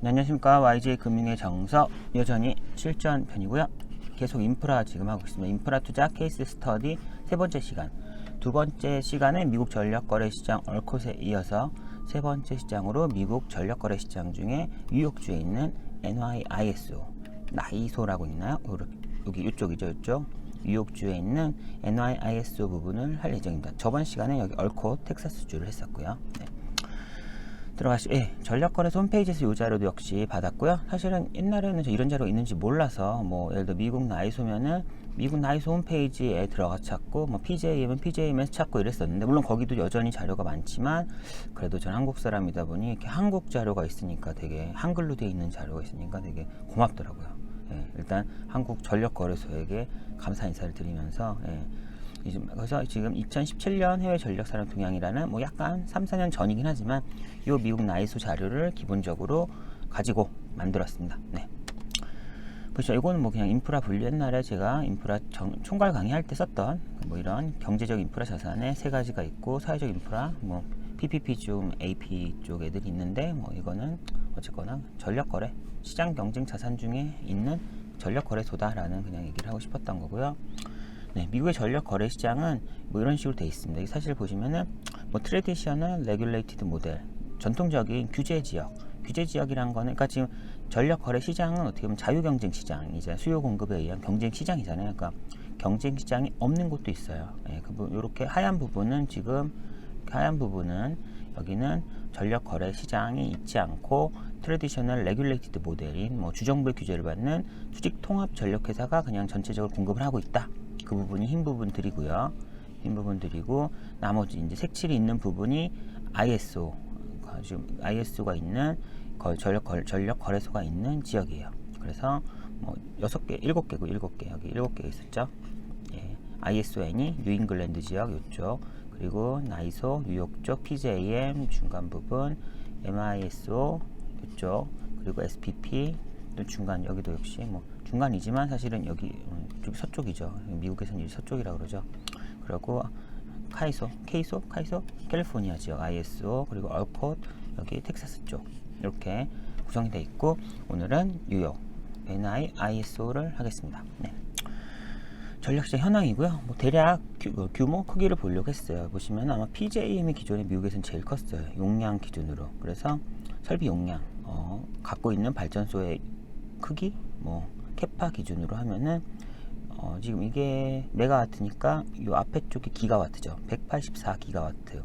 네, 안녕하십니까. YJ금융의 정석 여전히 실전편이고요. 계속 인프라 지금 하고 있습니다. 인프라 투자 케이스 스터디 세 번째 시간. 두 번째 시간은 미국 전력거래시장 얼콧에 이어서 세 번째 시장으로 미국 전력거래시장 중에 뉴욕주에 있는 NYISO, 나이소라고 있나요? 여기 이쪽이죠, 이쪽. 뉴욕주에 있는 NYISO 부분을 할 예정입니다. 저번 시간에 여기 얼콧 텍사스주를 했었고요. 네. 전력거래소 홈페이지에서 이 자료도 역시 받았고요. 사실은 옛날에는 저 이런 자료가 있는지 몰라서 예를 들어 미국 나이소면은 미국 나이소 홈페이지에 들어가 찾고 PJM은 PJM에서 찾고 이랬었는데, 물론 거기도 여전히 자료가 많지만 그래도 전 한국 사람이다 보니 이렇게 한국 자료가 있으니까 되게 한글로 되어 있는 자료가 있으니까 되게 고맙더라고요. 일단 한국 전력거래소에게 감사 인사를 드리면서 그래서 지금 2017년 해외 전력 산업 동향이라는 약간 3, 4년 전이긴 하지만 이 미국 나이소 자료를 기본적으로 가지고 만들었습니다. 네. 그렇죠. 이거는 그냥 인프라 분류, 옛날에 제가 인프라 총괄 강의할 때 썼던 이런 경제적 인프라 자산에 세 가지가 있고, 사회적 인프라 PPP 중 AP 쪽 애들이 있는데 이거는 어쨌거나 전력거래 시장 경쟁 자산 중에 있는 전력거래소다라는 그냥 얘기를 하고 싶었던 거고요. 네, 미국의 전력 거래 시장은 이런 식으로 되어 있습니다. 사실 보시면은 트레디셔널 레귤레이티드 모델, 전통적인 규제 지역이란 거는, 그러니까 지금 전력 거래 시장은 어떻게 보면 자유 경쟁 시장이자 수요 공급에 의한 경쟁 시장이잖아요. 그러니까 경쟁 시장이 없는 곳도 있어요. 이렇게 하얀 부분은 여기는 전력 거래 시장이 있지 않고 트레디셔널 레귤레이티드 모델인 주정부의 규제를 받는 수직 통합 전력 회사가 그냥 전체적으로 공급을 하고 있다. 그 부분이 흰 부분들이고요. 흰 부분들이고, 나머지 이제 색칠이 있는 부분이 ISO, 지금 ISO가 있는 전력 거래소가 있는 지역이에요. 그래서 6개, 7개고 7개, 여기 7개 있었죠. ISON이 뉴잉글랜드 지역 이쪽, 그리고 나이소 뉴욕 쪽, PJM 중간 부분, MISO 이쪽, 그리고 SPP 또 중간, 여기도 역시 중간이지만 사실은 여기 서쪽이죠. 미국에서는 여기 서쪽이라고 그러죠. 그리고 카이소 캘리포니아 지역 ISO, 그리고 얼콧 여기 텍사스 쪽, 이렇게 구성이 되어 있고, 오늘은 뉴욕 NYISO를 하겠습니다. 네. 전력시장 현황이고요. 대략 규모 크기를 보려고 했어요. 보시면 아마 PJM이 기존에 미국에서는 제일 컸어요. 용량 기준으로. 그래서 설비 용량, 갖고 있는 발전소의 크기, 캐파 기준으로 하면은 지금 이게 메가와트니까 이 앞에 쪽이 기가와트죠. 184 기가와트.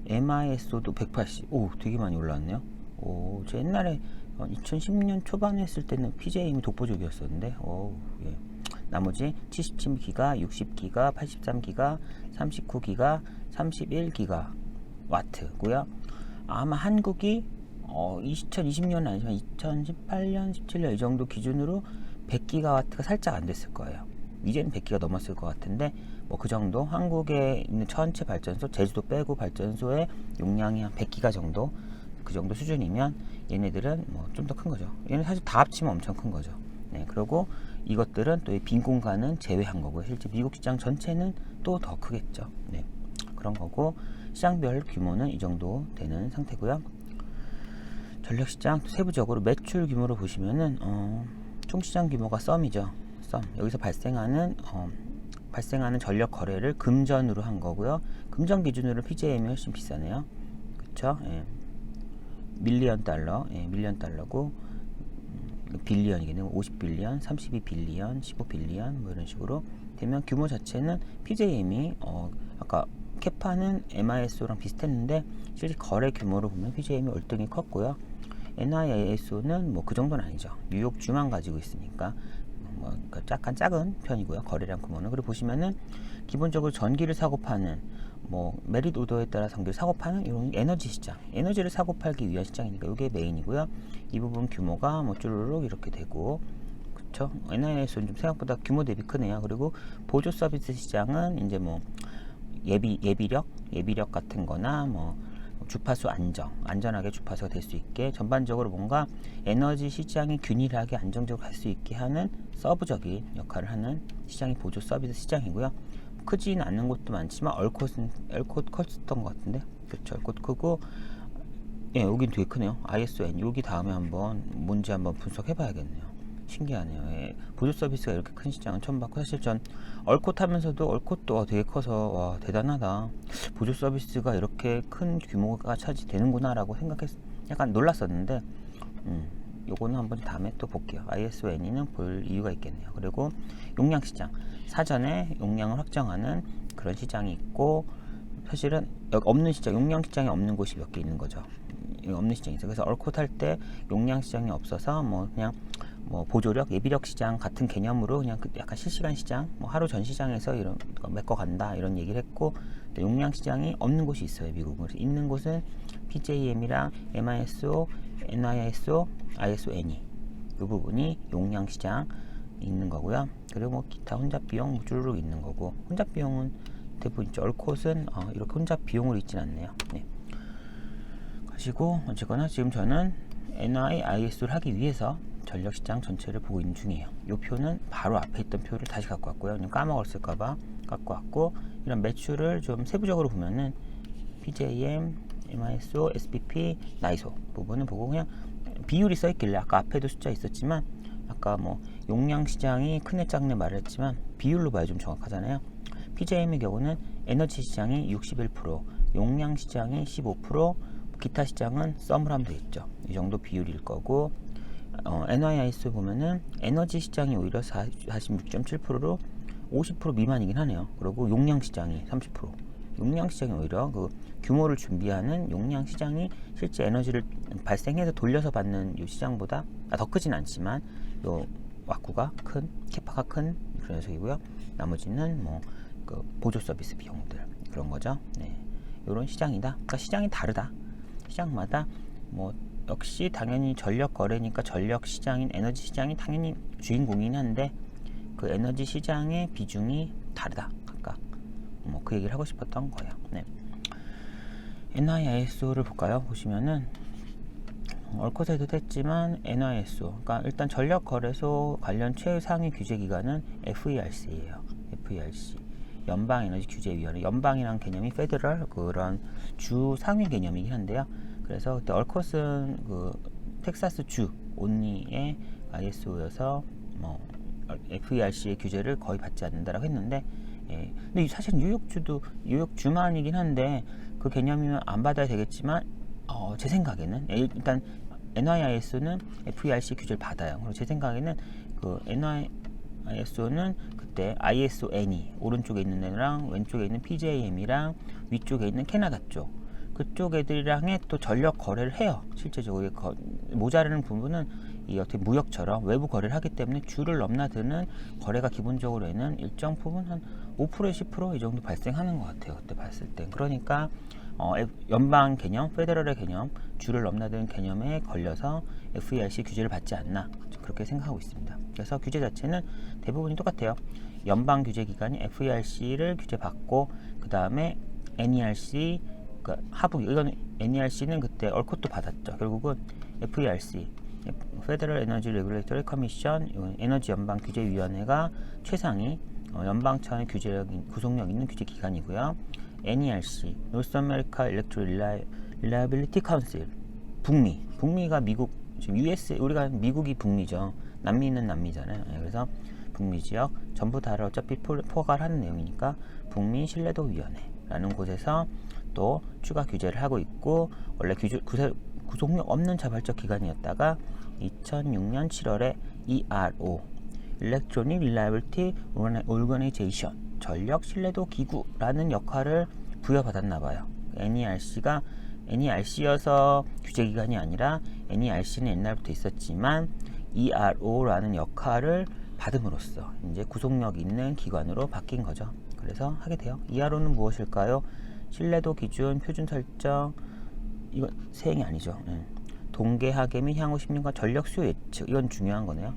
MISO도 180. 오, 되게 많이 올라왔네요. 오, 제 옛날에 2010년 초반에 했을 때는 PJM이 독보적이었었는데, 예. 나머지 77기가, 60기가, 83기가, 39기가, 31기가 와트고요. 아마 한국이 2020년은 아니지만 2018년, 17년 이 정도 기준으로 100기가와트가 살짝 안 됐을 거예요. 이제는 100기가 넘었을 것 같은데, 그 정도, 한국에 있는 전체 발전소, 제주도 빼고 발전소의 용량이 한 100기가 정도, 그 정도 수준이면 얘네들은 좀 더 큰 거죠. 얘는 사실 다 합치면 엄청 큰 거죠. 네, 그리고 이것들은 또 빈 공간은 제외한 거고요. 실제 미국 시장 전체는 또 더 크겠죠. 네, 그런 거고, 시장별 규모는 이 정도 되는 상태고요. 전력시장 세부적으로 매출 규모로 보시면은 총시장 규모가 썸이죠. 썸. 여기서 발생하는 전력 거래를 금전으로 한 거고요. 금전 기준으로 PJM이 훨씬 비싸네요. 그쵸? 예. 밀리언 달러고, 빌리언이겠네요. 50빌리언, 32빌리언, 15빌리언 이런 식으로 되면 규모 자체는 PJM이 아까 캐파는 MISO랑 비슷했는데 실제 거래 규모로 보면 PJM이 월등히 컸고요. NISO는 그 정도는 아니죠. 뉴욕주만 가지고 있으니까 약간 작은 편이고요. 거래량 규모는. 그리고 보시면은 기본적으로 전기를 사고 파는 메릿 오더에 따라 전기를 사고 파는 이런 에너지 시장, 에너지를 사고 팔기 위한 시장이니까 이게 메인이고요. 이 부분 규모가 쭈루룩 이렇게 되고, 그쵸? NISO는 좀 생각보다 규모 대비 크네요. 그리고 보조 서비스 시장은 이제 예비력 같은 거나 주파수 안전하게 주파수가 될 수 있게 전반적으로 뭔가 에너지 시장이 균일하게 안정적으로 갈 수 있게 하는 서브적인 역할을 하는 시장이 보조 서비스 시장이고요. 크지는 않는 곳도 많지만 얼콧 컸었던 것 같은데, 그렇죠. 얼콧 크고 예, 여긴 되게 크네요. ISON 여기 다음에 한번 뭔지 한번 분석해 봐야겠네요. 신기하네요. 예, 보조 서비스가 이렇게 큰 시장은 처음 봤고, 사실 전 얼콧 하면서도 얼콧도 되게 커서 와 대단하다, 보조 서비스가 이렇게 큰 규모가 차지되는구나 라고 약간 놀랐었는데, 요거는 한번 다음에 또 볼게요. ISON은 볼 이유가 있겠네요. 그리고 용량 시장, 사전에 용량을 확정하는 그런 시장이 있고, 사실은 여기 없는 시장, 용량 시장이 없는 곳이 몇 개 있는 거죠. 없는 시장이 있어요. 그래서 얼콧 할 때 용량 시장이 없어서 그냥 보조력, 예비력 시장 같은 개념으로 그냥 약간 실시간 시장, 하루 전 시장에서 이런 거 메꿔 간다 이런 얘기를 했고, 용량 시장이 없는 곳이 있어요. 미국은. 그래서 있는 곳은 PJM이랑 MISO, NISO, ISONE 이 부분이 용량 시장 있는 거고요. 그리고 기타 혼잡 비용 주르륵 있는 거고, 혼잡 비용은 대부분 있죠. 얼콧은 이렇게 혼잡 비용으로 있진 않네요. 네. 가시고 어쨌거나 지금 저는 NIIS를 하기 위해서 전력시장 전체를 보고 있는 중이에요. 이 표는 바로 앞에 있던 표를 다시 갖고 왔고요. 그냥 까먹었을까봐 갖고 왔고, 이런 매출을 좀 세부적으로 보면은 PJM, MISO, SPP, 나이소 부분을 보고 그냥 비율이 써있길래, 아까 앞에도 숫자 있었지만 아까 용량 시장이 큰애 작네 말했지만 비율로 봐야 좀 정확하잖아요. PJM의 경우는 에너지 시장이 61%, 용량 시장이 15%, 기타 시장은 썸을 하면 되겠죠. 이 정도 비율일 거고, NIIS 보면은 에너지 시장이 오히려 46.7%로 50% 미만이긴 하네요. 그리고 용량 시장이 30%. 용량 시장이 오히려 그 규모를 준비하는 용량 시장이 실제 에너지를 발생해서 돌려서 받는 이 시장보다 더 크진 않지만 요 와꾸가 큰, 캐파가 큰 그런 녀석이고요. 나머지는 그 보조 서비스 비용들 그런 거죠. 네. 요런 시장이다. 그러니까 시장이 다르다. 시장마다 역시 당연히 전력 거래니까 전력 시장인 에너지 시장이 당연히 주인공이긴 한데, 그 에너지 시장의 비중이 다르다. 각각 그 얘기를 하고 싶었던 거예요. 네. NIISO를 볼까요? 보시면은 얼컷에도 했지만 NISO, 그러니까 일단 전력 거래소 관련 최상위 규제 기관은 FERC예요. FERC, 연방 에너지 규제 위원회. 연방이란 개념이 페더럴, 그런 주 상위 개념이긴 한데요. 그래서 그때 얼컷은 그 텍사스 주 온리의 ISO여서 FERC의 규제를 거의 받지 않는다라고 했는데, 근데 사실 뉴욕 주만이긴 한데 그 개념이면 안 받아야 되겠지만, 제 생각에는 일단 NIIS는 FERC 규제를 받아요. 그리고 제 생각에는 그 NIIS는 그때 ISONE 오른쪽에 있는 애랑 왼쪽에 있는 PJM이랑 위쪽에 있는 캐나다 쪽, 그쪽 애들이랑 또 전력 거래를 해요. 실제적으로 모자라는 부분은 이 어떻게 무역처럼 외부 거래를 하기 때문에 주를 넘나드는 거래가 기본적으로는 일정 부분 한 5%에서 10% 이 정도 발생하는 것 같아요. 그때 봤을 때. 그러니까 연방 개념, 페더럴의 개념, 주를 넘나드는 개념에 걸려서 FERC 규제를 받지 않나, 그렇게 생각하고 있습니다. 그래서 규제 자체는 대부분이 똑같아요. 연방 규제 기관이 FERC를 규제받고, 그 다음에 NERC, 그러니까 하부, 이건 NERC는 그때 얼콧도 받았죠. 결국은 FERC, Federal Energy Regulatory Commission, 에너지 연방 규제 위원회가 최상위 연방 차원의 구속력 있는 규제 기관이고요. NERC, North America Electric Reliability Council, 북미가 미국, 지금 US, 우리가 미국이 북미죠. 남미는 남미잖아요. 그래서 북미 지역 전부 다를 어차피 포괄하는 내용이니까 북미 신뢰도 위원회라는 곳에서 또 추가 규제를 하고 있고, 원래 구속력 없는 자발적 기관이었다가 2006년 7월에 ERO, Electronic Reliability Organization, 전력 신뢰도 기구라는 역할을 부여받았나 봐요. NERC여서 규제기관이 아니라, NERC는 옛날부터 있었지만 ERO라는 역할을 받음으로써 이제 구속력 있는 기관으로 바뀐 거죠. 그래서 하게 돼요. ERO는 무엇일까요? 신뢰도 기준, 표준 설정, 이건 세행이 아니죠. 동계 하계 및 향후 10년간 전력 수요 예측, 이건 중요한 거네요.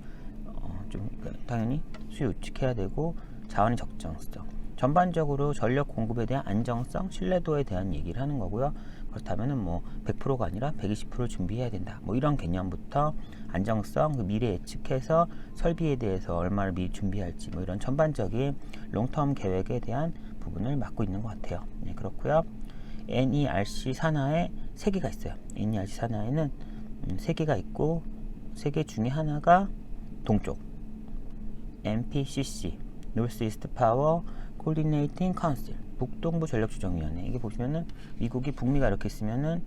당연히 수요 예측해야 되고, 자원의 적정성, 전반적으로 전력 공급에 대한 안정성, 신뢰도에 대한 얘기를 하는 거고요. 그렇다면은 100%가 아니라 120% 준비해야 된다. 이런 개념부터 안정성, 그 미래 예측해서 설비에 대해서 얼마를 미리 준비할지, 이런 전반적인 롱텀 계획에 대한 부분을 맡고 있는 것 같아요. 네, 그렇고요. NERC 산하에 세 개가 있어요. NERC 산하에는 세 개가 있고, 세 개 중에 하나가 동쪽 NPCC Northeast Power Coordinating Council 북동부 전력조정위원회. 이게 보시면은 미국이 북미가 이렇게 있으면은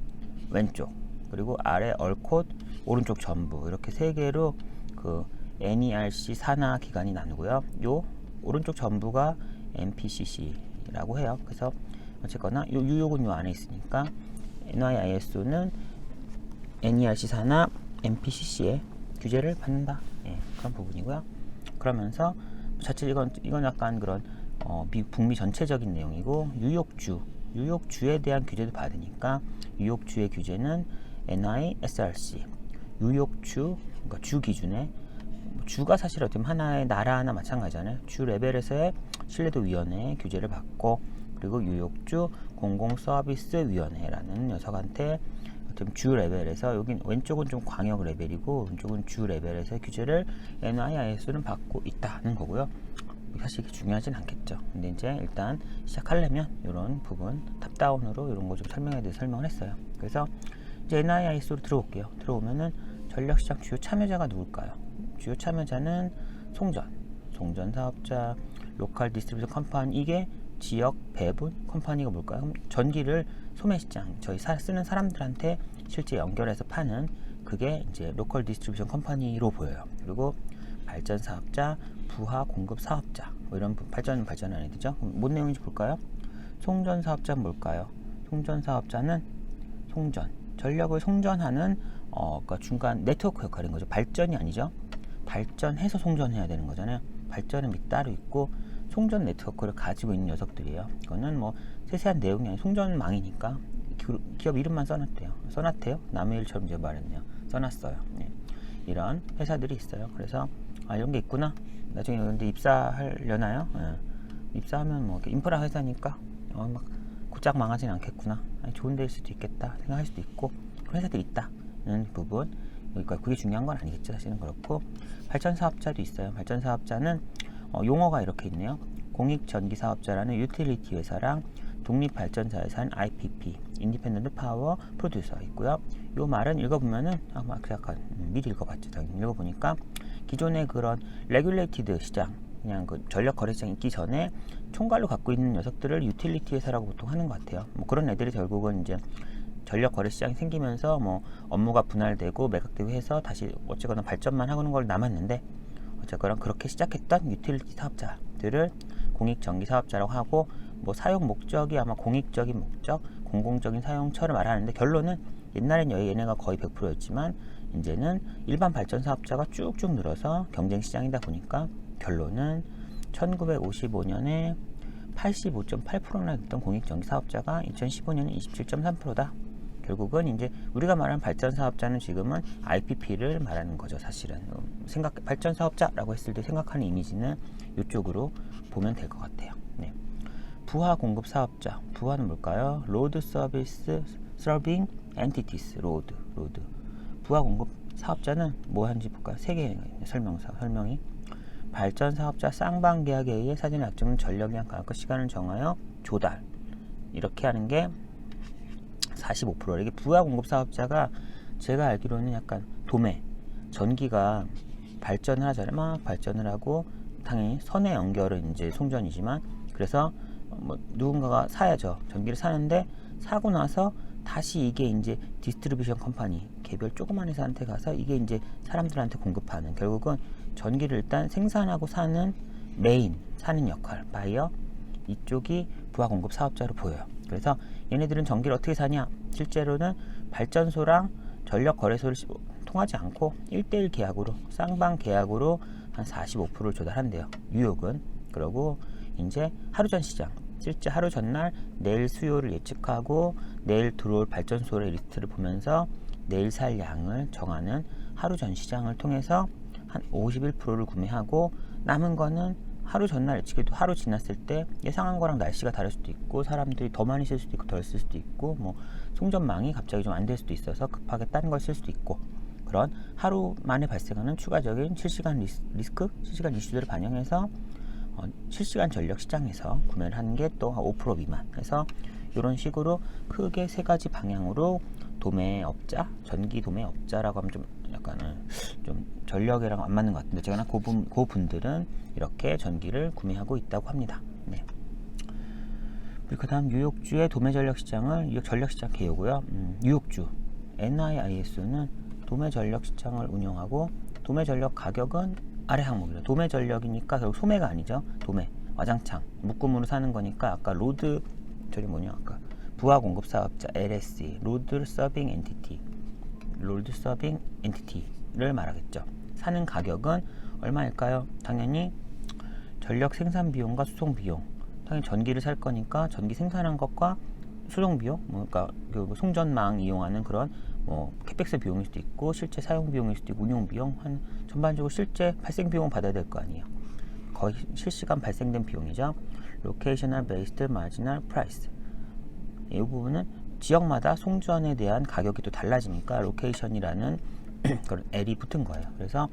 왼쪽, 그리고 아래 얼콧 오른쪽 전부, 이렇게 세 개로 그 NERC 산하 기관이 나누고요. 요 오른쪽 전부가 NPCC라고 해요. 그래서 어쨌거나 요 뉴욕은 요 안에 있으니까 NIISO는 NERC 산하 NPCC의 규제를 받는다. 예, 그런 부분이고요. 그러면서 자칫 이건 약간 그런 북미 전체적인 내용이고, 뉴욕주에 대한 규제도 받으니까 뉴욕주의 규제는 NISRC, 뉴욕주, 그러니까 주 기준에, 주가 사실 어떻게 보면 하나의 나라 하나 마찬가지잖아요. 주 레벨에서의 신뢰도위원회의 규제를 받고, 그리고 뉴욕주 공공서비스위원회라는 녀석한테 주 레벨에서, 여긴 왼쪽은 좀 광역 레벨이고 왼쪽은 주 레벨에서의 규제를 NIISO는 받고 있다는 거고요. 사실 이게 중요하진 않겠죠. 근데 이제 일단 시작하려면 이런 부분 탑다운으로 이런 거 좀 설명해 드려 설명을 했어요. 그래서 이제 NIISO로 들어올게요. 들어오면은 전력시장 주요 참여자가 누굴까요? 주요 참여자는 송전 사업자, 로컬 디스트리뷰션 컴퍼니. 이게 지역 배분 컴퍼니가 뭘까요? 그럼 전기를 소매시장, 저희 쓰는 사람들한테 실제 연결해서 파는, 그게 이제 로컬 디스트리뷰션 컴퍼니로 보여요. 그리고 발전 사업자, 부하 공급 사업자, 뭐 이런 발전은 안 되죠. 그럼 뭔 내용인지 볼까요? 송전 사업자는 뭘까요? 송전 사업자는 전력을 송전하는 그러니까 중간 네트워크 역할인 거죠. 발전이 아니죠. 발전해서 송전해야 되는 거잖아요. 발전은 따로 있고 송전 네트워크를 가지고 있는 녀석들이에요. 이거는 뭐 세세한 내용이 아니라 송전망이니까 기업 이름만 써놨대요. 남의 일처럼 이제 말했네요. 써놨어요. 네. 이런 회사들이 있어요. 그래서 이런 게 있구나. 나중에 근데 입사하려나요? 네. 입사하면 뭐 인프라 회사니까 막 곧장 망하진 않겠구나. 좋은 데일 수도 있겠다 생각할 수도 있고, 그런 회사들이 있다는 부분. 그러니까 그게 중요한 건 아니겠죠. 사실은 그렇고, 발전 사업자도 있어요. 발전 사업자는 용어가 이렇게 있네요. 공익전기사업자라는 유틸리티 회사랑 독립발전사에서 IPP, 인디펜던트 파워 프로듀서 있고요. 이 말은 읽어보면은 약간 미리 읽어봤죠. 읽어보니까 기존의 그런 레귤레이티드 시장, 그냥 그 전력 거래 시장 있기 전에 총괄로 갖고 있는 녀석들을 유틸리티 회사라고 보통 하는 것 같아요. 뭐 그런 애들이 결국은 이제 전력 거래 시장이 생기면서 뭐 업무가 분할되고 매각되고 해서 다시 어쨌거나 발전만 하는 걸 남았는데, 어쨌거나 그렇게 시작했던 유틸리티 사업자들을 공익전기 사업자라고 하고, 뭐 사용 목적이 아마 공익적인 목적, 공공적인 사용처를 말하는데, 결론은 옛날엔 얘네가 거의 100%였지만 이제는 일반 발전 사업자가 쭉쭉 늘어서 경쟁 시장이다 보니까 결론은 1955년에 85.8%나 됐던 공익전기 사업자가 2015년에 27.3%다. 결국은 이제 우리가 말하는 발전 사업자는 지금은 IPP를 말하는 거죠. 사실은 발전 사업자라고 했을 때 생각하는 이미지는 이쪽으로 보면 될 것 같아요. 네. 부하 공급 사업자, 부하는 뭘까요? 로드 서비스 서빙 엔티티스, 로드. 부하 공급 사업자는 뭐 하는지 볼까요? 세 개의 설명이. 발전 사업자 쌍방 계약에 의해 사전에 약정된 전력량 가격과 시간을 정하여 조달, 이렇게 하는 게 45%. 이게 부하 공급 사업자가 제가 알기로는 약간 도매, 전기가 발전을 하잖아요. 막 발전을 하고 당연히 선의 연결은 이제 송전이지만, 그래서 뭐 누군가가 사야죠. 전기를 사는데 사고 나서 다시 이게 이제 디스트리뷰션 컴퍼니, 개별 조그만 회사한테 가서 이게 이제 사람들한테 공급하는, 결국은 전기를 일단 생산하고 사는 사는 역할, 바이어, 이쪽이 부하 공급 사업자로 보여요. 그래서 얘네들은 전기를 어떻게 사냐? 실제로는 발전소랑 전력 거래소를 통하지 않고 1대1 계약으로, 쌍방 계약으로 한 45%를 조달한대요. 뉴욕은. 그리고 이제 하루 전 시장, 실제 하루 전날 내일 수요를 예측하고 내일 들어올 발전소의 리스트를 보면서 내일 살 양을 정하는 하루 전 시장을 통해서 한 51%를 구매하고, 남은 거는 하루 전날 예측해도 하루 지났을 때 예상한 거랑 날씨가 다를 수도 있고, 사람들이 더 많이 쓸 수도 있고 덜 쓸 수도 있고, 뭐 송전망이 갑자기 좀 안 될 수도 있어서 급하게 딴 걸 쓸 수도 있고, 그런 하루 만에 발생하는 추가적인 실시간 리스크, 실시간 이슈들을 반영해서 실시간 전력 시장에서 구매를 하는 게 또 5% 미만 해서 이런 식으로 크게 세 가지 방향으로 도매업자, 전기 도매업자라고 하면 좀 약간은 좀 전력이랑 안 맞는 것 같은데 제가 그 분들은 이렇게 전기를 구매하고 있다고 합니다. 네. 그 다음 뉴욕주의 도매 전력 시장을 뉴욕 전력 시장 개요고요. 뉴욕주 NIIS는 도매 전력 시장을 운영하고 도매 전력 가격은 아래 항목이죠. 도매 전력이니까 결국 소매가 아니죠. 도매 와장창 묶음으로 사는 거니까 아까 로드 저기 뭐냐 아까 부하 공급 사업자 LSE 로드 서빙 엔티티를 말하겠죠. 사는 가격은 얼마일까요? 당연히 전력 생산 비용과 수송 비용. 당연히 전기를 살 거니까 전기 생산한 것과 수송 비용, 그러니까 그 송전망 이용하는 그런 뭐 캐펙스 비용일 수도 있고 실제 사용 비용일 수도 있고 운용 비용 한 전반적으로 실제 발생 비용 받아야 될 거 아니에요. 거의 실시간 발생된 비용이죠. Locational Based Marginal Price. 이 부분은 지역마다 송전에 대한 가격이 또 달라지니까 로케이션이라는 그런 L이 붙은 거예요. 그래서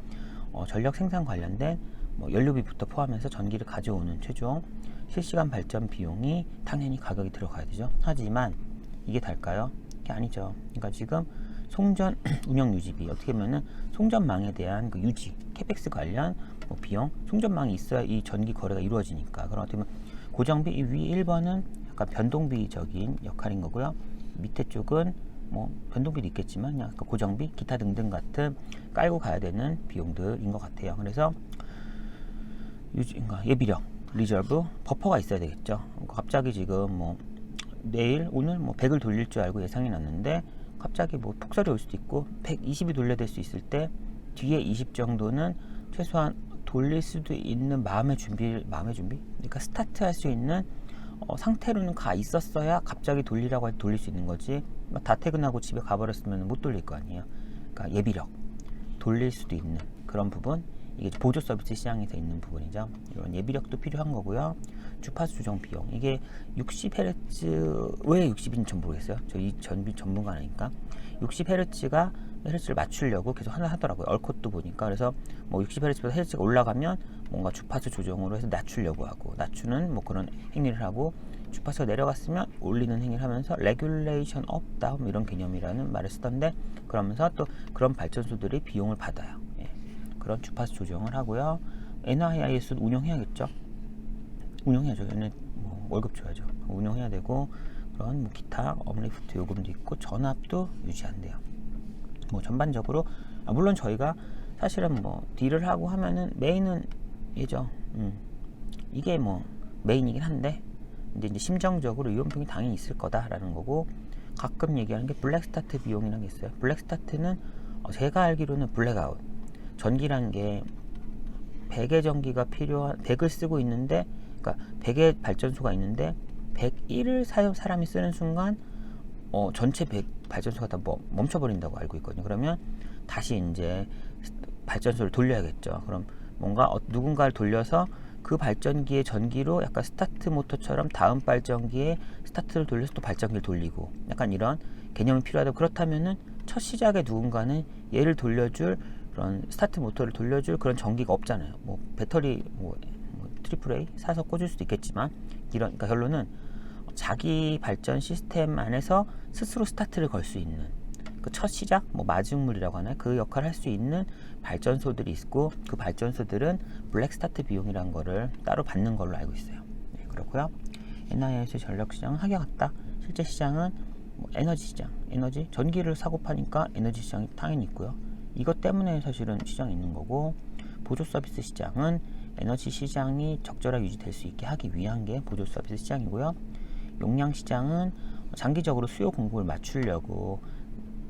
전력 생산 관련된 뭐 연료비부터 포함해서 전기를 가져오는 최종 실시간 발전 비용이 당연히 가격이 들어가야 되죠. 하지만 이게 달까요? 이게 아니죠. 그러니까 지금 송전 운영 유지비 어떻게 보면은 송전망에 대한 그 유지, 캐펙스 관련 뭐 비용, 송전망이 있어야 이 전기 거래가 이루어지니까 그런 어떻게 보면 고정비 이 위 1번은 약간 변동비적인 역할인 거고요. 밑에 쪽은 뭐 변동비도 있겠지만 약간 고정비, 기타 등등 같은 깔고 가야 되는 비용들인 것 같아요. 그래서 유지인가 예비력, 리저브, 버퍼가 있어야 되겠죠. 갑자기 지금 뭐 내일 오늘 뭐 100을 돌릴 줄 알고 예상이 났는데 갑자기 뭐 폭설이 올 수도 있고 120이 돌려될 수 있을 때 뒤에 20 정도는 최소한 돌릴 수도 있는 마음의 준비 그러니까 스타트할 수 있는 상태로는 가 있었어야 갑자기 돌리라고 할 때 돌릴 수 있는 거지. 다 퇴근하고 집에 가버렸으면 못 돌릴 거 아니에요. 그러니까 예비력 돌릴 수도 있는 그런 부분, 이게 보조 서비스 시장에서 있는 부분이죠. 이런 예비력도 필요한 거고요. 주파수 조정 비용, 이게 60Hz 왜 60인지 모르겠어요. 저 이 전문가 아니니까 60Hz가 헤르츠를 맞추려고 계속 하더라고요. 얼컷도 보니까. 그래서 뭐 60Hz보다 헤르츠가 올라가면 뭔가 주파수 조정으로 해서 낮추려고 하고, 낮추는 뭐 그런 행위를 하고, 주파수가 내려갔으면 올리는 행위를 하면서 레귤레이션 업 다운 이런 개념이라는 말을 쓰던데, 그러면서 또 그런 발전소들이 비용을 받아요. 예. 그런 주파수 조정을 하고요. NIIS도 운영해야겠죠. 운영해야죠. 얘네 뭐 월급 줘야죠. 운영해야 되고, 그런 뭐 기타 업리프트 요금도 있고, 전압도 유지한대요. 뭐 전반적으로 물론 저희가 사실은 뭐 딜을 하고 하면은 메인은 얘죠. 이게 뭐 메인이긴 한데, 근데 이제 심정적으로 이용평이 당연히 있을 거다라는 거고, 가끔 얘기하는 게 블랙스타트 비용이라는 게 있어요. 블랙스타트는 제가 알기로는 블랙아웃, 전기란 게 100의 전기가 필요한 100을 쓰고 있는데, 그러니까 100의 발전소가 있는데 101을 사람이 쓰는 순간 전체 100 발전소가 다 멈춰버린다고 알고 있거든요. 그러면 다시 이제 발전소를 돌려야겠죠. 그럼 뭔가 누군가를 돌려서 그 발전기의 전기로 약간 스타트 모터처럼 다음 발전기에 스타트를 돌려서 또 발전기를 돌리고, 약간 이런 개념이 필요하다. 그렇다면은 첫 시작에 누군가는 얘를 돌려줄, 그런 스타트 모터를 돌려줄 그런 전기가 없잖아요. 뭐 배터리 뭐 트리플 A 사서 꽂을 수도 있겠지만, 그러니까 결론은 자기 발전 시스템 안에서 스스로 스타트를 걸 수 있는 그 첫 시작, 뭐 마중물이라고 하나요? 그 역할을 할 수 있는 발전소들이 있고, 그 발전소들은 블랙 스타트 비용이라는 거를 따로 받는 걸로 알고 있어요. 네, 그렇고요. NIS 전력 시장은 하계같다. 실제 시장은 뭐 에너지 시장, 에너지 전기를 사고 파니까 에너지 시장이 당연히 있고요. 이것 때문에 사실은 시장이 있는 거고, 보조 서비스 시장은 에너지 시장이 적절하게 유지될 수 있게 하기 위한 게 보조 서비스 시장이고요. 용량 시장은 장기적으로 수요 공급을 맞추려고,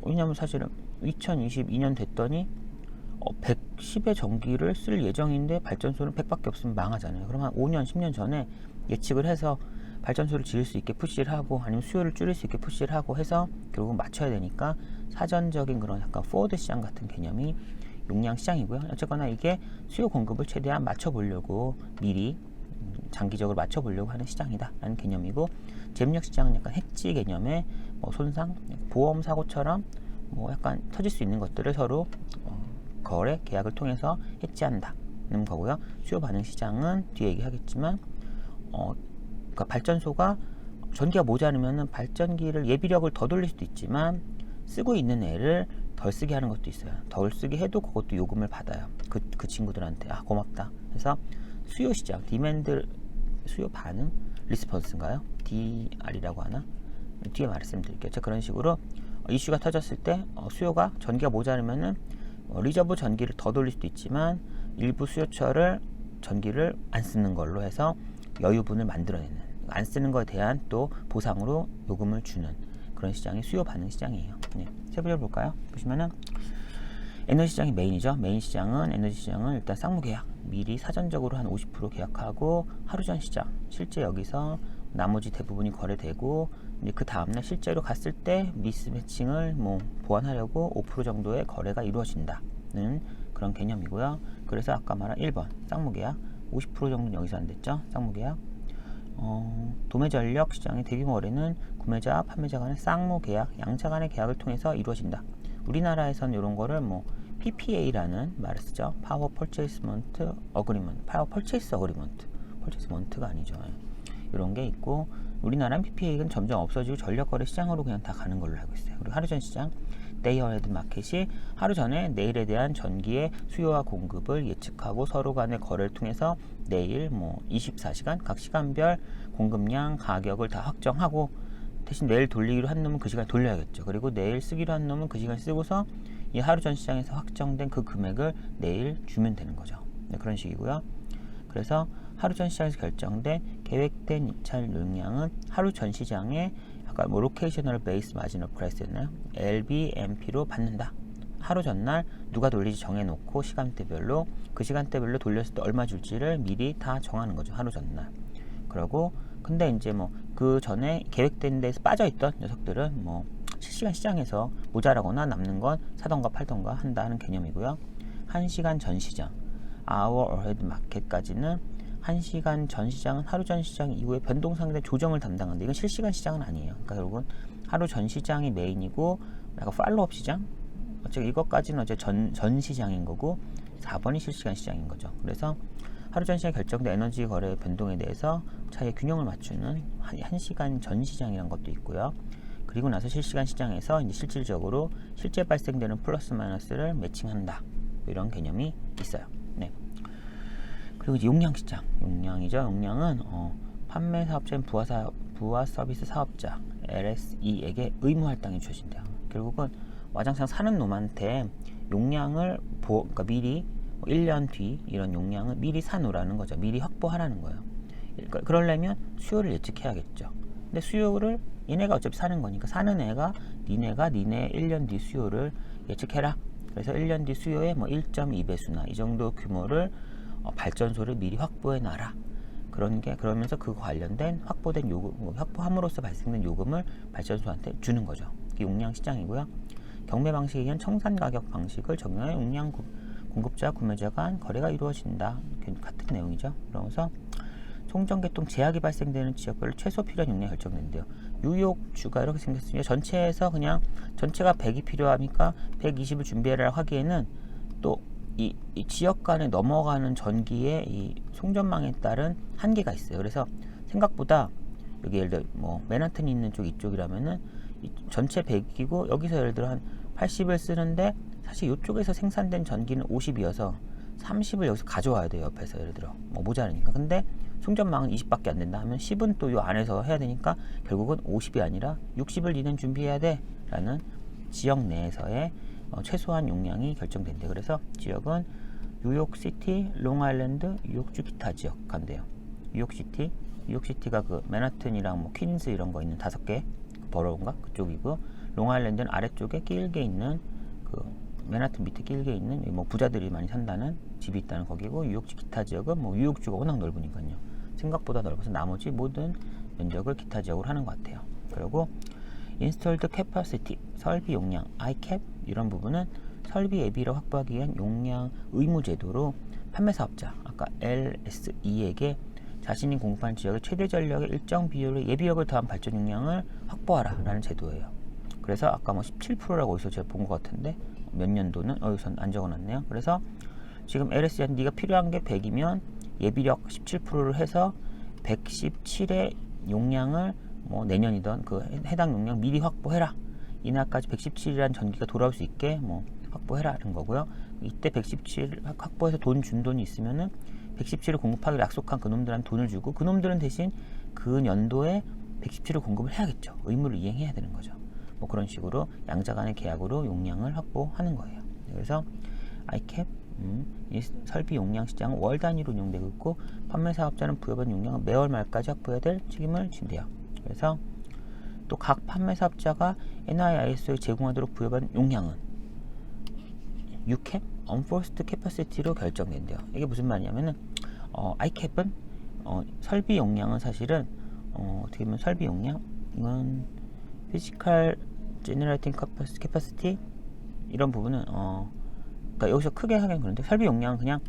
왜냐면 사실은 2022년 됐더니 110의 전기를 쓸 예정인데 발전소는 100밖에 없으면 망하잖아요. 그럼 한 5년, 10년 전에 예측을 해서 발전소를 지을 수 있게 푸시를 하고, 아니면 수요를 줄일 수 있게 푸시를 하고 해서 결국은 맞춰야 되니까, 사전적인 그런 약간 포워드 시장 같은 개념이 용량 시장이고요. 어쨌거나 이게 수요 공급을 최대한 맞춰보려고, 미리 장기적으로 맞춰보려고 하는 시장이다 라는 개념이고, 제압력 시장은 약간 해지 개념의 뭐 손상, 보험 사고처럼 뭐 약간 터질 수 있는 것들을 서로 거래 계약을 통해서 해지한다는 거고요. 수요 반응 시장은 뒤에 얘기하겠지만, 그러니까 발전소가 전기가 모자르면은 발전기를 예비력을 더 돌릴 수도 있지만, 쓰고 있는 애를 덜 쓰게 하는 것도 있어요. 덜 쓰게 해도 그것도 요금을 받아요. 그 친구들한테 고맙다 해서 수요 시장, 디맨드, 수요 반응, 리스폰스인가요? DR이라고 하나? 뒤에 말씀드릴게요. 그런 식으로 이슈가 터졌을 때 수요가 전기가 모자르면은 리저브 전기를 더 돌릴 수도 있지만 일부 수요처를 전기를 안 쓰는 걸로 해서 여유분을 만들어내는, 안 쓰는 것에 대한 또 보상으로 요금을 주는 그런 시장이 수요 반응 시장이에요. 네. 세부적으로 볼까요? 보시면은 에너지 시장이 메인이죠. 메인 시장은 에너지 시장은 일단 쌍무 계약, 미리 사전적으로 한 50% 계약하고 하루 전 시장, 실제 여기서 나머지 대부분이 거래되고 이제 그 다음날 실제로 갔을 때 미스매칭을 보완하려고 5% 정도의 거래가 이루어진다는 그런 개념이고요. 그래서 아까 말한 1번 쌍무 계약 50% 정도는 여기서 안 됐죠. 쌍무 계약. 도매전력 시장의 대규모 거래는 구매자, 판매자 간의 쌍무 계약, 양자 간의 계약을 통해서 이루어진다. 우리나라에서는 이런 거를 PPA라는 말을 쓰죠. 파워 퍼체이스먼트 어그리먼트, 파워 퍼체이스 어그리먼트, 퍼체이스먼트가 아니죠. 이런 게 있고 우리나라는 PPA는 점점 없어지고 전력 거래 시장으로 그냥 다 가는 걸로 알고 있어요. 그리고 하루 전 시장, 데이 어헤드 마켓이 하루 전에 내일에 대한 전기의 수요와 공급을 예측하고 서로 간의 거래를 통해서 내일 24시간 각 시간별 공급량, 가격을 다 확정하고 대신 내일 돌리기로 한 놈은 그 시간 돌려야겠죠. 그리고 내일 쓰기로 한 놈은 그 시간 쓰고서 이 하루 전 시장에서 확정된 그 금액을 내일 주면 되는 거죠. 네, 그런 식이고요. 그래서 하루 전 시장에서 결정된 계획된 입찰 용량은 하루 전 시장에 아까 로케이셔널 베이스 마지널 프라이스였나요? LBMP로 받는다. 하루 전날 누가 돌리지 정해놓고 시간대별로 그 시간대별로 돌렸을 때 얼마 줄지를 미리 다 정하는 거죠. 하루 전날. 그러고 근데 이제 그 전에 계획된 데서 빠져있던 녀석들은 실시간 시장에서 모자라거나 남는 건 사던가 팔던가 한다는 개념이고요. 1시간 전 시장, hour ahead 마켓까지는 1시간 전 시장은 하루 전 시장 이후에 변동상에 대한 조정을 담당하는데 이건 실시간 시장은 아니에요. 그러니까 결국은 하루 전 시장이 메인이고 약간 팔로업 시장? 어차피 이것까지는 어제 전 시장인 거고 4번이 실시간 시장인 거죠. 그래서 하루 전 시장에 결정된 에너지 거래 변동에 대해서 차이의 균형을 맞추는 1시간 전 시장이라는 것도 있고요. 그리고 나서 실시간 시장에서 이제 실질적으로 실제 발생되는 플러스 마이너스를 매칭한다. 이런 개념이 있어요. 네. 그리고 이제 용량 시장, 용량이죠. 용량은 판매 사업자인 부하 서비스 사업자 LSE에게 의무 할당이 주어진대요. 결국은 와장창 사는 놈한테 용량을 그러니까 미리 1년 뒤 이런 용량을 미리 사놓으라는 거죠. 미리 확보하라는 거예요. 그러니까 그러려면 수요를 예측해야겠죠. 근데 수요를 얘네가 어차피 사는 거니까 사는 애가 니네 1년 뒤 수요를 예측해라. 그래서 1년 뒤 수요의 1.2배수나 이 정도 규모를 발전소를 미리 확보해 놔라. 그러면서 그 관련된 확보된 요금, 확보함으로써 발생된 요금을 발전소한테 주는 거죠. 이게 용량 시장이고요. 경매 방식에 의한 청산 가격 방식을 적용해 용량 공급자, 구매자 간 거래가 이루어진다. 같은 내용이죠. 그러면서 송전개통 제약이 발생되는 지역별로 최소 필요한 용량이 결정된대요. 뉴욕주가 이렇게 생겼으니까 전체에서 그냥 전체가 100이 필요하니까 120을 준비해라 하기에는 또 이 지역 간에 넘어가는 전기의 이 송전망에 따른 한계가 있어요. 그래서 생각보다 여기 예를 들어 맨하튼이 있는 쪽 이쪽이라면은 전체 100이고 여기서 예를 들어 한 80을 쓰는데 사실 이쪽에서 생산된 전기는 50이어서 30을 여기서 가져와야 돼요. 옆에서 예를 들어 모자라니까. 근데 송전망은 20밖에 안 된다 하면 10은 또 이 안에서 해야 되니까 결국은 50이 아니라 60을 니는 준비해야 돼 라는 지역 내에서의 최소한 용량이 결정된대. 그래서 지역은 뉴욕시티, 롱아일랜드, 뉴욕주 기타 지역 간대요. 뉴욕시티가 그 맨하튼이랑 퀸즈 이런 거 있는 5개 버러운가 그쪽이고, 롱아일랜드는 아래쪽에 길게 있는 그 맨하튼 밑에 길게 있는 부자들이 많이 산다는 집이 있다는 거기고, 뉴욕주 기타 지역은 뉴욕주가 워낙 넓으니까요. 생각보다 넓어서 나머지 모든 면적을 기타 지역으로 하는 것 같아요. 그리고 Installed Capacity, 설비 용량, ICAP 이런 부분은 설비 예비를 확보하기 위한 용량 의무 제도로 판매 사업자, 아까 LSE에게 자신이 공급한 지역의 최대 전력의 일정 비율의 예비력을 더한 발전 용량을 확보하라 라는 제도예요. 그래서 아까 17%라고 어디서 제가 본 것 같은데 몇 년도는 여기서 안 적어놨네요. 그래서 지금 LSE한테 네가 필요한 게 100이면 예비력 17%를 해서 117의 용량을 내년이던 그 해당 용량 미리 확보해라. 이날까지 117이라는 전기가 돌아올 수 있게 뭐 확보해라는 거고요. 이때 117 확보해서 준 돈이 있으면은 117을 공급하기로 약속한 그놈들한테 돈을 주고 그놈들은 대신 그 연도에 117을 공급을 해야겠죠. 의무를 이행해야 되는 거죠. 뭐 그런 식으로 양자 간의 계약으로 용량을 확보하는 거예요. 그래서 ICAP 이 설비 용량 시장은 월 단위로 운영되고 있고 판매 사업자는 부여받은 용량은 매월 말까지 확보해야 될 책임을 진대요. 그래서 또 각 판매 사업자가 NIISO에 제공하도록 부여받은 용량은 UCAP, Unforced Capacity로 결정된대요. 이게 무슨 말이냐면은 ICAP은 설비 용량은 사실은 어떻게 보면 설비 용량 이건 Physical Generating Capacity 이런 부분은 그러니까 여기서 크게 하긴 그런데 설비 용량은 그냥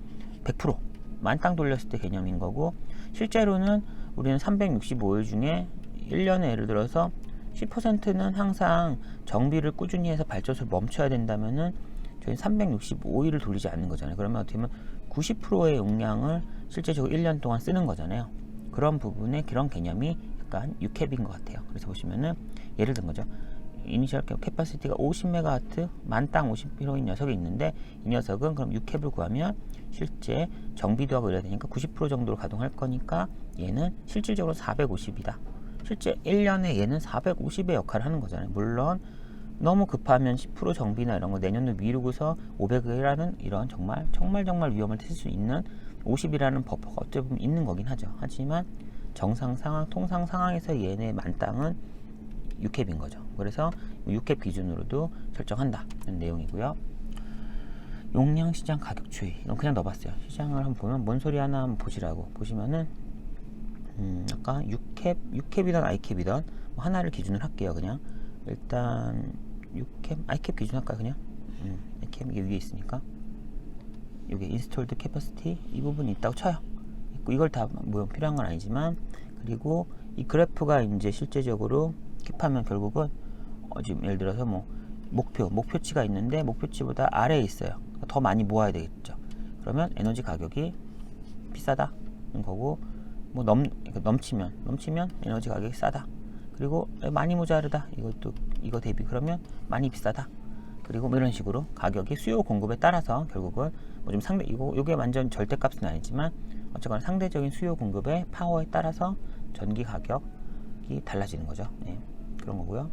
100% 만땅 돌렸을 때 개념인 거고 실제로는 우리는 365일 중에 1년에 예를 들어서 10%는 항상 정비를 꾸준히 해서 발전소를 멈춰야 된다면은 저희는 365일을 돌리지 않는 거잖아요. 그러면 어떻게 보면 90%의 용량을 실제적으로 1년 동안 쓰는 거잖아요. 그런 부분에 그런 개념이 약간 UCAP인 것 같아요. 그래서 보시면은 예를 든 거죠. 이니셜 캐파시티가 50MW 만땅 50kW인 녀석이 있는데 이 녀석은 그럼 UCAP을 구하면 실제 정비도 하고 이래야 되니까 90% 정도로 가동할 거니까 얘는 실질적으로 450이다. 실제 1년에 얘는 450의 역할을 하는 거잖아요. 물론 너무 급하면 10% 정비나 이런 거 내년도 미루고서 500이라는 이런 정말 위험을 튈 수 있는 50이라는 버퍼가 어떻게 보면 있는 거긴 하죠. 하지만 정상 상황, 통상 상황에서 얘네 만땅은 UCAP인 거죠. 그래서 UCAP 기준으로도 설정한다는 내용이고요. 용량 시장 가격 추이 이건 그냥 넣어봤어요. 시장을 한번 보면 뭔 소리 하나 한번 보시라고 보시면은 아까 UCAP이든 ICAP이든 뭐 하나를 기준으로 할게요. 그냥 일단 ICAP 기준 할까요? 그냥 ICAP 이게 위에 있으니까 이게 Installed Capacity 이 부분이 있다고 쳐요. 이걸 다 뭐 필요한 건 아니지만 그리고 이 그래프가 이제 실제적으로 킵하면 결국은 지금 예를 들어서 뭐 목표치가 있는데 목표치보다 아래에 있어요. 더 많이 모아야 되겠죠. 그러면 에너지 가격이 비싸다는 거고 뭐 넘치면 에너지 가격이 싸다. 그리고 많이 모자르다. 이거 대비 그러면 많이 비싸다. 그리고 뭐 이런 식으로 가격이 수요 공급에 따라서 결국은 뭐 좀 이게 완전 절대값은 아니지만 어쨌거나 상대적인 수요 공급의 파워에 따라서 전기 가격이 달라지는 거죠. 네, 그런 거고요.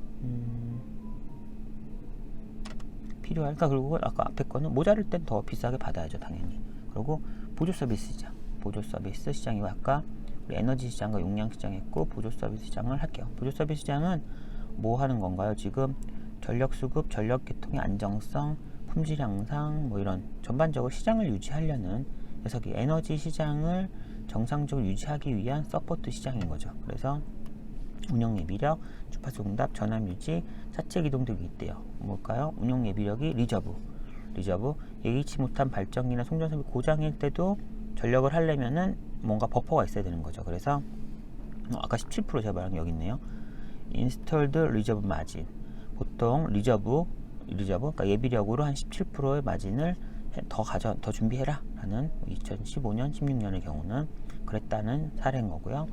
그러니까 결국은 아까 앞에 거는 모자랄 땐 더 비싸게 받아야죠, 당연히. 그리고 보조 서비스 시장, 보조 서비스 시장이고 아까 우리 에너지 시장과 용량 시장 했고 보조 서비스 시장을 할게요. 보조 서비스 시장은 뭐 하는 건가요? 지금 전력 수급, 전력 계통의 안정성, 품질 향상 뭐 이런 전반적으로 시장을 유지하려는 녀석이 에너지 시장을 정상적으로 유지하기 위한 서포트 시장인 거죠. 그래서 운영 예비력, 주파수 응답, 전압 유지, 차체 기동 등이 있대요. 뭘까요? 운영 예비력이 리저브, 예기치 못한 발전기나 송전선이 고장일 때도 전력을 하려면은 뭔가 버퍼가 있어야 되는 거죠. 그래서 아까 17% 제가 말한 게 여기 있네요. Installed Reserve Margin. 보통 리저브 그러니까 예비력으로 한 17%의 마진을 더 준비해라 라는 2015년, 16년의 경우는 그랬다는 사례인 거고요.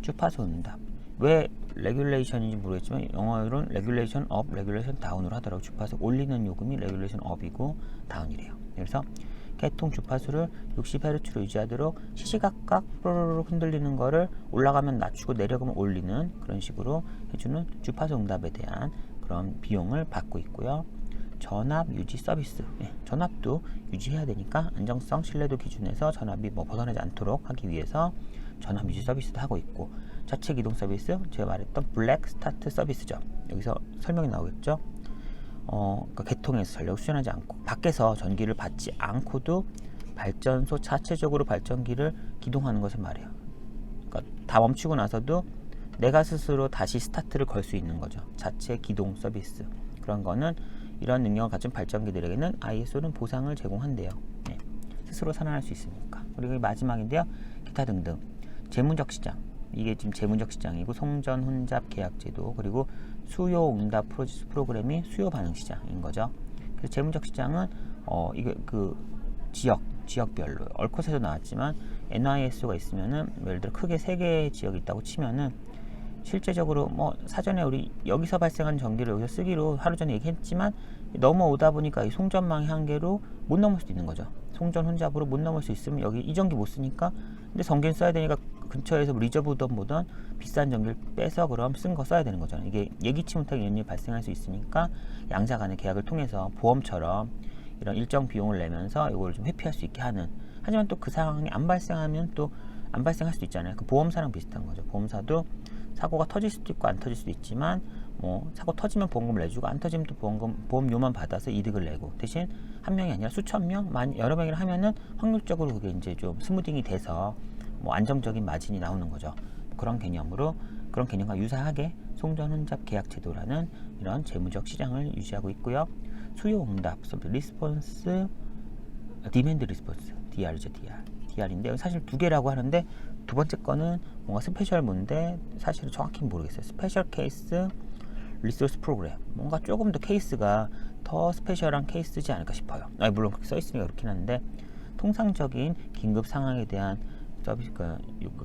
주파수 응답. 왜 레귤레이션인지 모르겠지만 영어로는 레귤레이션 업, 레귤레이션 다운으로 하더라고. 주파수 올리는 요금이 레귤레이션 업이고 다운이래요. 그래서 개통 주파수를 60Hz로 유지하도록 시시각각 뽀로로 흔들리는 거를 올라가면 낮추고 내려가면 올리는 그런 식으로 해주는 주파수 응답에 대한 그런 비용을 받고 있고요. 전압 유지 서비스. 전압도 유지해야 되니까 안정성, 신뢰도 기준에서 전압이 벗어나지 않도록 하기 위해서 전압 유지 서비스도 하고 있고 자체 기동 서비스, 제가 말했던 블랙 스타트 서비스죠. 여기서 설명이 나오겠죠. 그러니까 개통에서 전력을 수전하지 않고 밖에서 전기를 받지 않고도 발전소 자체적으로 발전기를 기동하는 것을 말해요. 그러니까 다 멈추고 나서도 내가 스스로 다시 스타트를 걸 수 있는 거죠. 자체 기동 서비스. 그런 거는 이런 능력을 가진 발전기들에게는 ISO는 보상을 제공한대요. 네. 스스로 살아날 수 있으니까. 그리고 마지막인데요. 기타 등등. 재무적 시장. 이게 지금 재무적 시장이고 송전 혼잡 계약 제도 그리고 수요 응답 프로그램이 수요 반응 시장인 거죠. 그래서 재무적 시장은 이게 그 지역별로 얼컷에도 나왔지만 NISO가 있으면은 예를 들어 크게 3개의 지역이 있다고 치면은 실제적으로 뭐 사전에 우리 여기서 발생한 전기를 여기서 쓰기로 하루 전에 얘기했지만 넘어오다 보니까 이 송전망의 한계로 못 넘을 수도 있는 거죠. 송전 혼잡으로 못 넘을 수 있으면 여기 이 전기 못 쓰니까 근데 전기는 써야 되니까 근처에서 리저브든 뭐든 비싼 전기를 빼서 그럼 쓴 거 써야 되는 거죠. 이게 예기치 못하게 이런 일이 발생할 수 있으니까 양자 간의 계약을 통해서 보험처럼 이런 일정 비용을 내면서 이걸 좀 회피할 수 있게 하는. 하지만 또 그 상황이 안 발생하면 또 안 발생할 수도 있잖아요. 그 보험사랑 비슷한 거죠. 보험사도 사고가 터질 수도 있고 안 터질 수도 있지만 뭐 사고 터지면 보험금을 내주고 안 터지면 또 보험료만 받아서 이득을 내고 대신 한 명이 아니라 수천 명, 여러 명이라 하면은 확률적으로 그게 이제 좀 스무딩이 돼서 뭐 안정적인 마진이 나오는 거죠. 그런 개념으로 그런 개념과 유사하게 송전 혼잡 계약 제도라는 이런 재무적 시장을 유지하고 있고요. 수요 응답, 리스폰스, 디맨드 리스폰스, DR이죠, DR인데 사실 두 개라고 하는데 두 번째 거는 뭔가 스페셜 뭔데 사실은 정확히 모르겠어요. 스페셜 케이스 리소스 프로그램, 뭔가 조금 더 케이스가 더 스페셜한 케이스지 않을까 싶어요. 물론 그렇게 써 있으니까 그렇긴 한데 통상적인 긴급 상황에 대한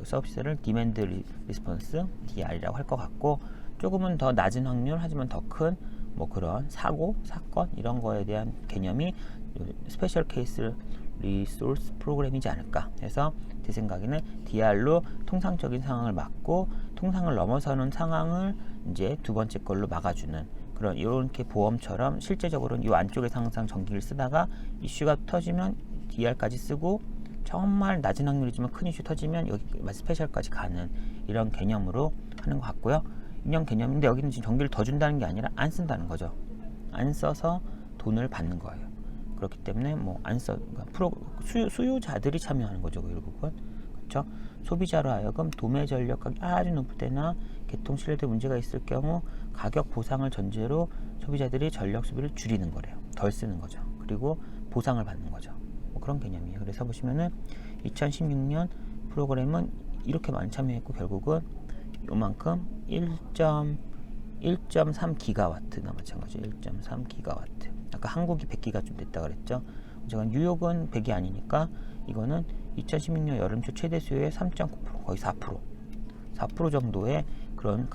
서비스를 디맨드 리스폰스 DR이라고 할 것 같고 조금은 더 낮은 확률 하지만 더 큰 뭐 그런 사고, 사건 이런 거에 대한 개념이 스페셜 케이스 리소스 프로그램이지 않을까 해서 제 생각에는 DR로 통상적인 상황을 막고 통상을 넘어서는 상황을 이제 두 번째 걸로 막아주는 그런 이렇게 보험처럼 실제적으로는 이 안쪽에서 항상 전기를 쓰다가 이슈가 터지면 DR까지 쓰고 정말 낮은 확률이지만 큰 이슈 터지면 여기 스페셜까지 가는 이런 개념으로 하는 것 같고요. 이런 개념인데 여기는 지금 전기를 더 준다는 게 아니라 안 쓴다는 거죠. 안 써서 돈을 받는 거예요. 그렇기 때문에 뭐 안 써, 그러니까 수요자들이 참여하는 거죠. 결국은 그렇죠. 소비자로 하여금 도매 전력 가격이 아주 높을 때나 개통 신뢰도 문제가 있을 경우 가격 보상을 전제로 소비자들이 전력 소비를 줄이는 거래요. 덜 쓰는 거죠. 그리고 보상을 받는 거죠. 뭐 그런 개념이에요. 그래서 보시면은 2016년 프로그램은 이렇게 많이 참여했고 결국은 요만큼 1.3 기가와트나 마찬가지 1.3 기가와트. 아까 한국이 100기가 좀 됐다 그랬죠. 제가 뉴욕은 100이 아니니까 이거는 2016년 여름초 최대 수요의 3.9% 거의 4% 정도의 그런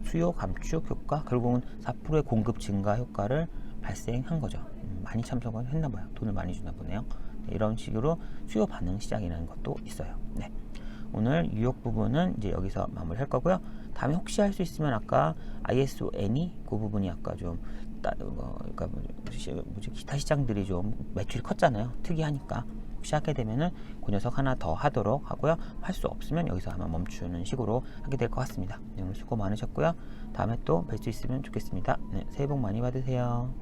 수요 감축 효과, 결국은 4%의 공급 증가 효과를 발생한 거죠. 많이 참석을 했나 봐요. 돈을 많이 주나 보네요. 네, 이런 식으로 수요 반응 시장이라는 것도 있어요. 네. 오늘 뉴욕 부분은 이제 여기서 마무리할 거고요. 다음에 혹시 할 수 있으면 아까 ISON이 그 부분이 아까 좀 그러니까 기타 시장들이 좀 매출이 컸잖아요. 특이하니까 혹시 하게 되면은 그 녀석 하나 더 하도록 하고요. 할 수 없으면 여기서 아마 멈추는 식으로 하게 될 것 같습니다. 네, 오늘 수고 많으셨고요. 다음에 또 뵐 수 있으면 좋겠습니다. 네, 새해 복 많이 받으세요.